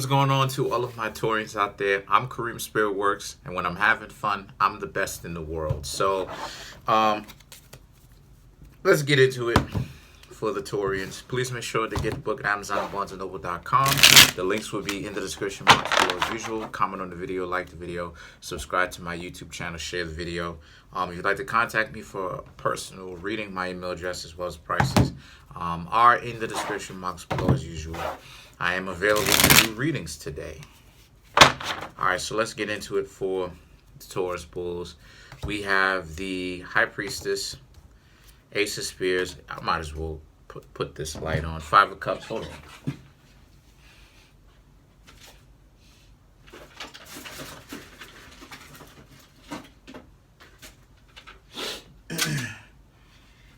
going on to all of my Taurians out there? I'm Kareemspiritworks, and when I'm having fun, I'm the best in the world. So, let's get into it for the Taurians. Please make sure to get the book at Amazon and BarnesandNoble.com. The links will be in the description box below as usual. Comment on the video, like the video, subscribe to my YouTube channel, share the video. If you'd like to contact me for a personal reading, my email address as well as prices are in the description box below as usual. I am available to do readings today. Alright, so let's get into it for the Taurus Bulls. We have the High Priestess, Ace of Spears. I might as well put this light on. Five of Cups. Hold on.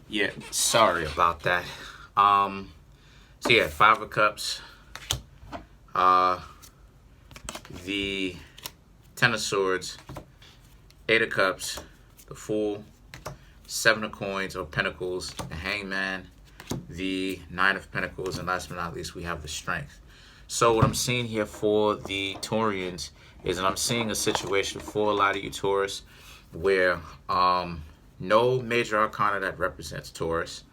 Yeah, sorry about that. So yeah, Five of Cups. The Ten of Swords, Eight of Cups, the Fool, Seven of Coins or Pentacles, the Hangman, the Nine of Pentacles, and last but not least, we have the Strength. So what I'm seeing here for the Taurians is that I'm seeing a situation for a lot of you Taurus where no major arcana that represents Taurus.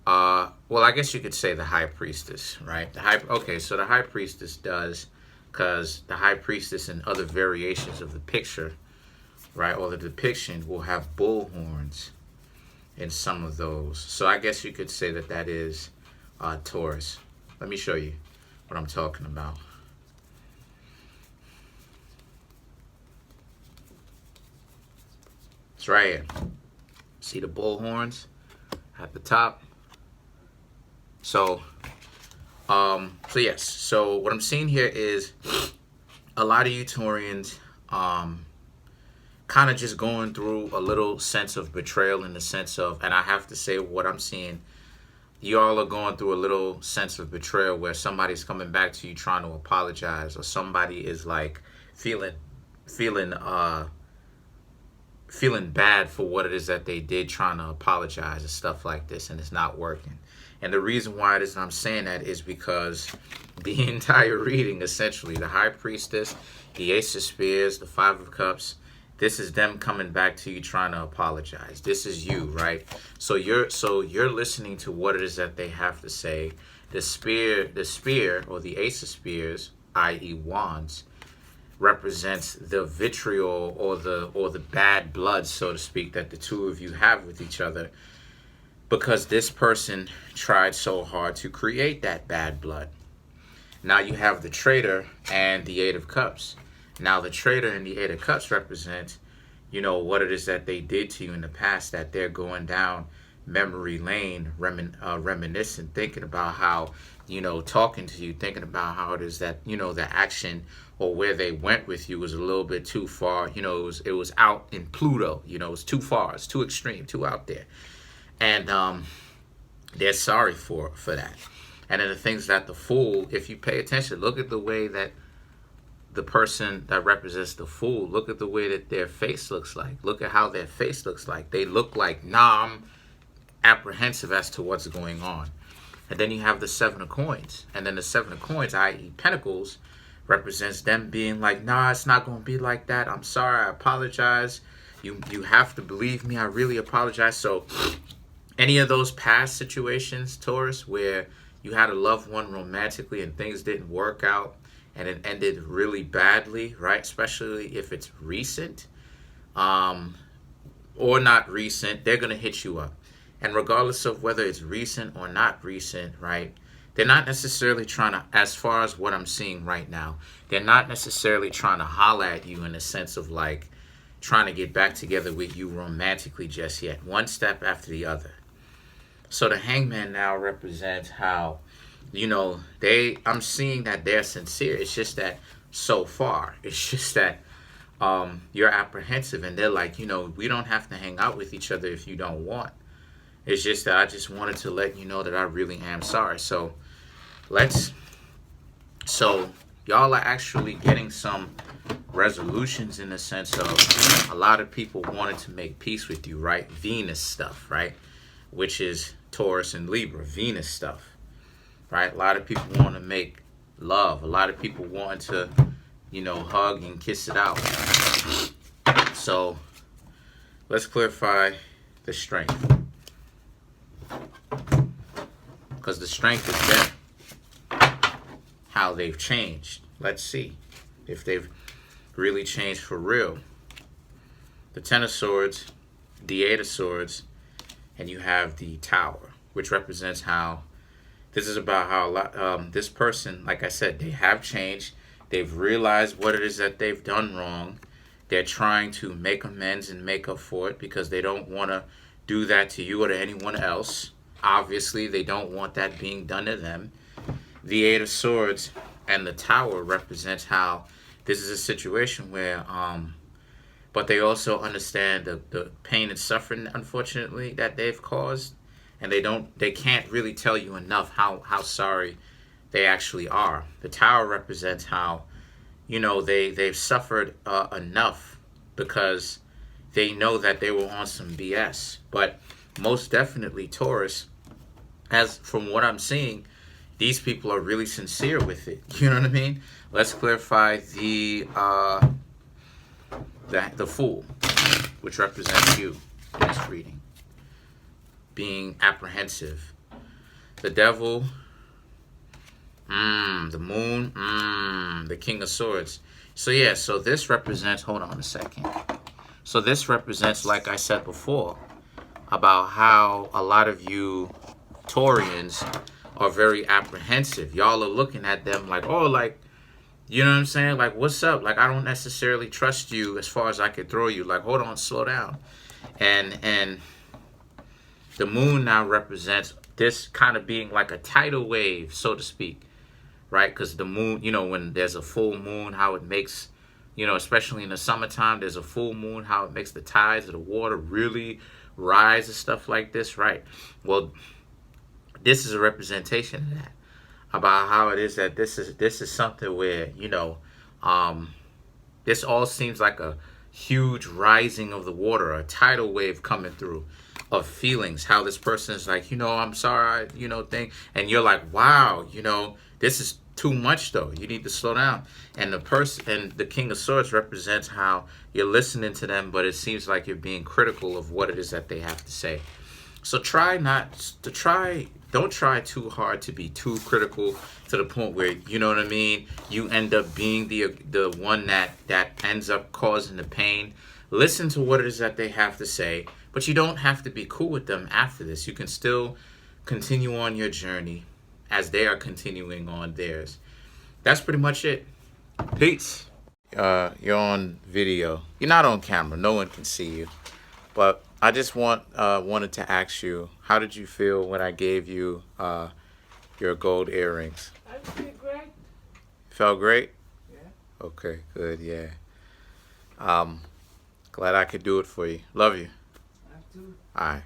Well, I guess you could say the High Priestess, right? Okay, so the High Priestess does, because the High Priestess and other variations of the picture, right, or the depiction will have bull horns in some of those. So I guess you could say that that is Taurus. Let me show you what I'm talking about. It's right here. See the bull horns at the top? So yes. So what I'm seeing here is a lot of you Taurians kind of just going through a little sense of betrayal in the sense of, and I have to say what I'm seeing, you all are going through a little sense of betrayal where somebody's coming back to you trying to apologize, or somebody is like feeling bad for what it is that they did, trying to apologize and stuff like this, and it's not working. And the reason why it is I'm saying that is because the entire reading, essentially, the High Priestess, the Ace of Spears, the Five of Cups, this is them coming back to you trying to apologize. This is you, right? So you're listening to what it is that they have to say. The spear or the Ace of Spears, i.e. Wands, represents the vitriol or the bad blood, so to speak, that the two of you have with each other, because this person tried so hard to create that bad blood. Now you have the Traitor and the Eight of Cups. Now the Traitor and the Eight of Cups represent, you know, what it is that they did to you in the past, that they're going down memory lane, reminiscing, thinking about how, you know, talking to you, thinking about how it is that, you know, the action or where they went with you was a little bit too far. You know, it was out in Pluto. You know, it was too far. It's too extreme, too out there. And they're sorry for that. And then the things that the Fool, if you pay attention, look at the way that the person that represents the Fool, look at the way that their face looks like. Look at how their face looks like. They look like, nah, I'm apprehensive as to what's going on. And then you have the Seven of Coins. And then the Seven of Coins, i.e. Pentacles, represents them being like, nah, it's not going to be like that. I'm sorry. I apologize. You have to believe me. I really apologize. So any of those past situations, Taurus, where you had a loved one romantically and things didn't work out and it ended really badly, right? Especially if it's recent or not recent, they're going to hit you up. And regardless of whether it's recent or not recent, right, they're not necessarily trying to, as far as what I'm seeing right now, they're not necessarily trying to holler at you in the sense of like trying to get back together with you romantically just yet. One step after the other. So the Hangman now represents how, you know, I'm seeing that they're sincere. It's just that so far, it's just that you're apprehensive and they're like, you know, we don't have to hang out with each other if you don't want. It's just that I just wanted to let you know that I really am sorry. So y'all are actually getting some resolutions in the sense of a lot of people wanted to make peace with you, right? Venus stuff, right? Which is Taurus and Libra, Venus stuff, right? A lot of people want to make love. A lot of people wanting to, you know, hug and kiss it out. So let's clarify the strength, because the strength is them, how they've changed. Let's see if they've really changed for real. The Ten of Swords, the Eight of Swords, and you have the Tower, which represents how this is about how this person, like I said, they have changed. They've realized what it is that they've done wrong. They're trying to make amends and make up for it, because they don't want to do that to you or to anyone else. Obviously, they don't want that being done to them. The Eight of Swords and the Tower represents how this is a situation where, but they also understand the pain and suffering, unfortunately, that they've caused. And they can't really tell you enough how sorry they actually are. The Tower represents how, you know, they've suffered enough, because they know that they were on some BS. But most definitely, Taurus, as from what I'm seeing, these people are really sincere with it. You know what I mean? Let's clarify the Fool, which represents you in this reading. Being apprehensive. The Devil, the Moon, the King of Swords. So yeah, so this represents, hold on a second. So this represents, like I said before, about how a lot of you Taurians are very apprehensive. Y'all are looking at them like, oh, like, you know what I'm saying? Like, what's up? Like, I don't necessarily trust you as far as I could throw you. Like, hold on, slow down. And the Moon now represents this kind of being like a tidal wave, so to speak, right? Because the moon, you know, when there's a full moon, how it makes, you know, especially in the summertime, there's a full moon, how it makes the tides of the water really rise and stuff like this, right? Well, this is a representation of that, about how it is that this is something where, you know, this all seems like a huge rising of the water, a tidal wave coming through of feelings, how this person is like, you know, I'm sorry, you know, thing. And you're like, wow, you know, this is too much though. You need to slow down. And the person, and the King of Swords represents how you're listening to them, but it seems like you're being critical of what it is that they have to say. So don't try too hard to be too critical to the point where, you know what I mean, you end up being the one that ends up causing the pain. Listen to what it is that they have to say, but you don't have to be cool with them after this. You can still continue on your journey as they are continuing on theirs. That's pretty much it. Peace. You're on video. You're not on camera. No one can see you. But I just wanted to ask you, how did you feel when I gave you your gold earrings? I feel great. Felt great? Yeah. Okay, good, yeah. Glad I could do it for you. Love you. I too. All right.